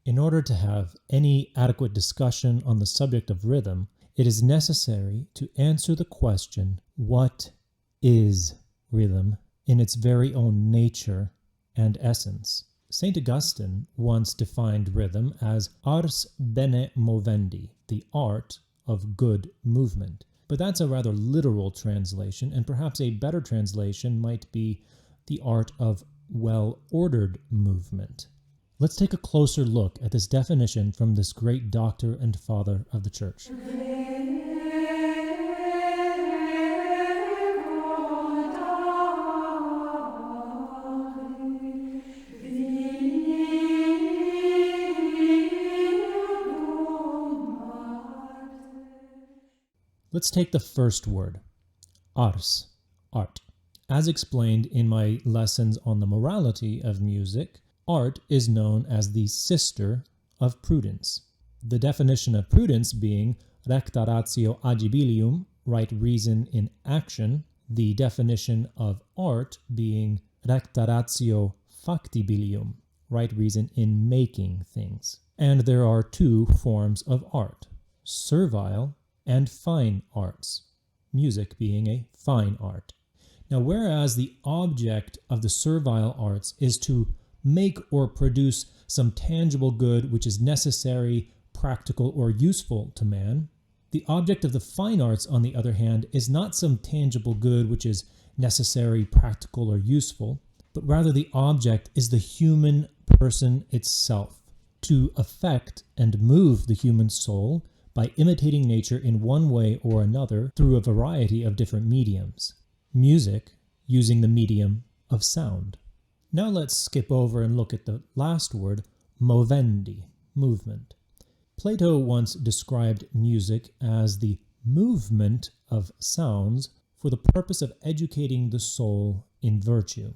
In order to have any adequate discussion on the subject of rhythm, it is necessary to answer the question, what is rhythm in its very own nature and essence? St. Augustine once defined rhythm as ars bene movendi, the art of good movement. But that's a rather literal translation, and perhaps a better translation might be the art of well-ordered movement. Let's take a closer look at this definition from this great doctor and father of the Church. Let's take the first word, ars, art. As explained in my lessons on the morality of music, art is known as the sister of prudence. The definition of prudence being recta ratio agibilium, right reason in action, the definition of art being recta ratio factibilium, right reason in making things. And there are two forms of art, servile and fine arts, music being a fine art. Now, whereas the object of the servile arts is to make or produce some tangible good which is necessary, practical, or useful to man, the object of the fine arts, on the other hand, is not some tangible good which is necessary, practical, or useful, but rather the object is the human person itself, to affect and move the human soul by imitating nature in one way or another through a variety of different mediums. Music using the medium of sound. Now let's skip over and look at the last word, movendi, movement. Plato once described music as the movement of sounds for the purpose of educating the soul in virtue.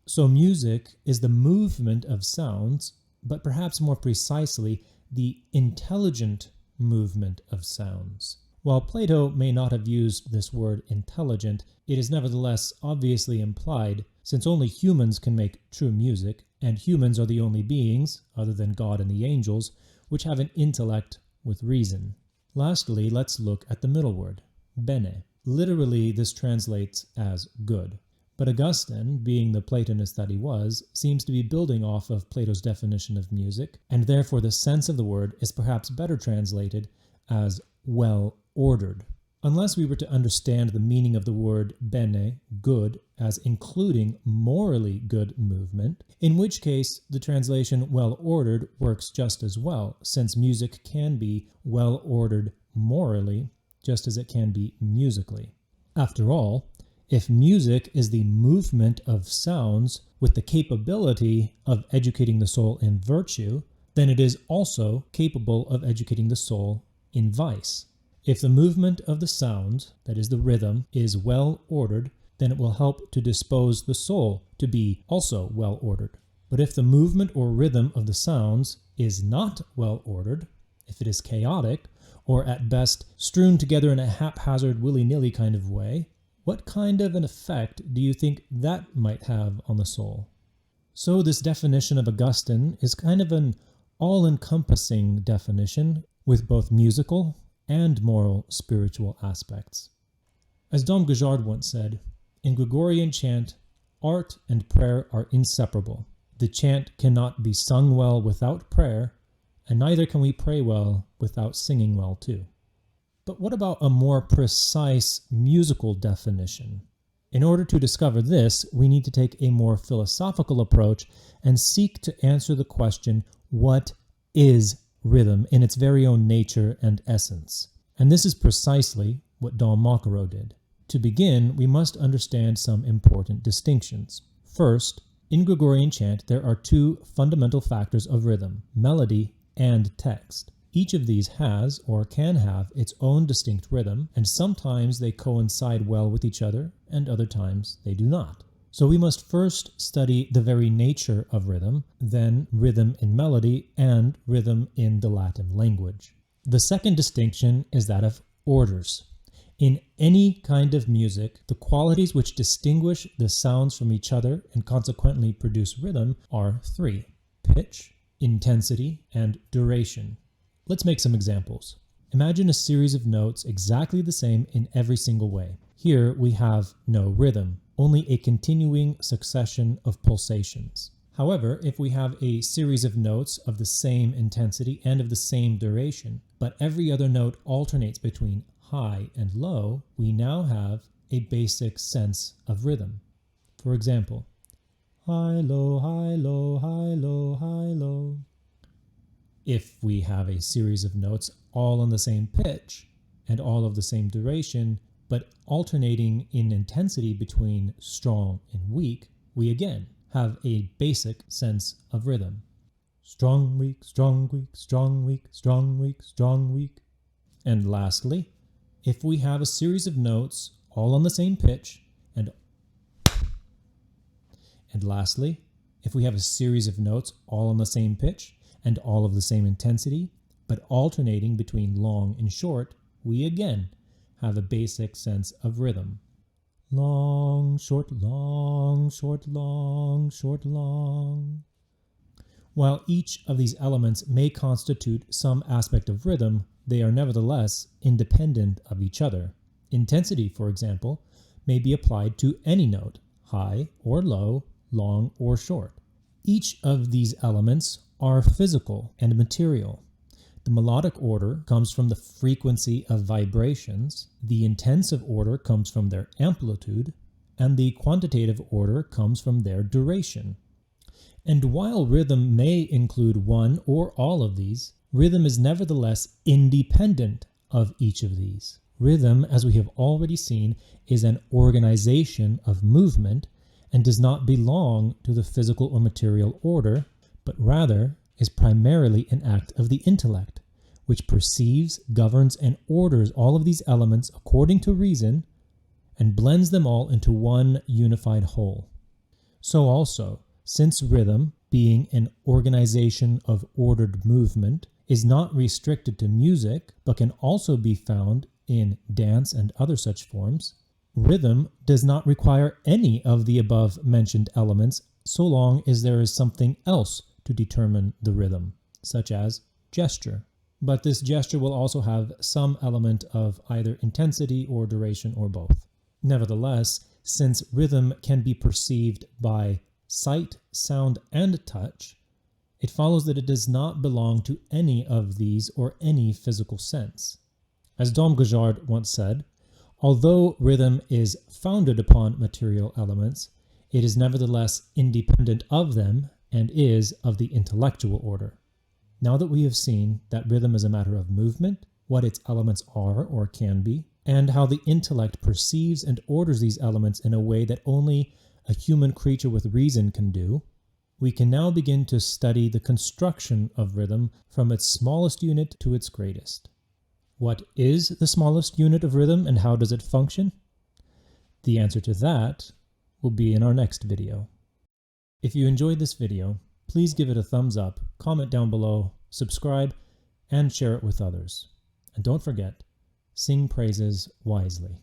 So music is the movement of sounds, but perhaps more precisely, the intelligent movement of sounds. While Plato may not have used this word intelligent, it is nevertheless obviously implied, since only humans can make true music, and humans are the only beings, other than God and the angels, which have an intellect with reason. Lastly, let's look at the middle word, bene. Literally, this translates as good. But Augustine, being the Platonist that he was, seems to be building off of Plato's definition of music, and therefore the sense of the word is perhaps better translated as well-ordered. Unless we were to understand the meaning of the word bene, good, as including morally good movement, in which case the translation well-ordered works just as well, since music can be well-ordered morally, just as it can be musically. After all, if music is the movement of sounds with the capability of educating the soul in virtue, then it is also capable of educating the soul in vice. If the movement of the sounds, that is the rhythm, is well ordered, then it will help to dispose the soul to be also well ordered. But if the movement or rhythm of the sounds is not well ordered, if it is chaotic, or at best strewn together in a haphazard, willy-nilly kind of way, what kind of an effect do you think that might have on the soul? So this definition of Augustine is kind of an all-encompassing definition with both musical and moral spiritual aspects. As Dom Gajard once said, in Gregorian chant, art and prayer are inseparable. The chant cannot be sung well without prayer, and neither can we pray well without singing well too. But what about a more precise musical definition? In order to discover this, we need to take a more philosophical approach and seek to answer the question, what is rhythm in its very own nature and essence? And this is precisely what Dom Mocquereau did. To begin, we must understand some important distinctions. First, in Gregorian chant, there are two fundamental factors of rhythm, melody and text. Each of these has, or can have, its own distinct rhythm, and sometimes they coincide well with each other, and other times they do not. So we must first study the very nature of rhythm, then rhythm in melody, and rhythm in the Latin language. The second distinction is that of orders. In any kind of music, the qualities which distinguish the sounds from each other and consequently produce rhythm are three: pitch, intensity, and duration. Let's make some examples. Imagine a series of notes exactly the same in every single way. Here we have no rhythm, only a continuing succession of pulsations. However, if we have a series of notes of the same intensity and of the same duration, but every other note alternates between high and low, we now have a basic sense of rhythm. For example, high, low, high, low, high, low, high, low. If we have a series of notes all on the same pitch and all of the same duration, but alternating in intensity between strong and weak, we again have a basic sense of rhythm. Strong, weak, strong, weak, strong, weak, strong, weak, strong, weak. And lastly, if we have a series of notes all on the same pitch and lastly, if we have a series of notes all on the same pitch and all of the same intensity, but alternating between long and short, we again have a basic sense of rhythm. Long, short, long, short, long, short, long. While each of these elements may constitute some aspect of rhythm, they are nevertheless independent of each other. Intensity, for example, may be applied to any note, high or low, long or short. Each of these elements are physical and material. The melodic order comes from the frequency of vibrations, the intensive order comes from their amplitude, and the quantitative order comes from their duration. And while rhythm may include one or all of these, rhythm is nevertheless independent of each of these. Rhythm, as we have already seen, is an organization of movement and does not belong to the physical or material order, but rather is primarily an act of the intellect, which perceives, governs, and orders all of these elements according to reason and blends them all into one unified whole. So also, since rhythm, being an organization of ordered movement, is not restricted to music, but can also be found in dance and other such forms, rhythm does not require any of the above mentioned elements so long as there is something else to determine the rhythm, such as gesture. But this gesture will also have some element of either intensity or duration or both. Nevertheless, since rhythm can be perceived by sight, sound, and touch, it follows that it does not belong to any of these or any physical sense. As Dom Gajard once said, although rhythm is founded upon material elements, it is nevertheless independent of them and is of the intellectual order. Now that we have seen that rhythm is a matter of movement, what its elements are or can be, and how the intellect perceives and orders these elements in a way that only a human creature with reason can do, we can now begin to study the construction of rhythm from its smallest unit to its greatest. What is the smallest unit of rhythm and how does it function? The answer to that will be in our next video. If you enjoyed this video, please give it a thumbs up, comment down below, subscribe, and share it with others. And don't forget, sing praises wisely.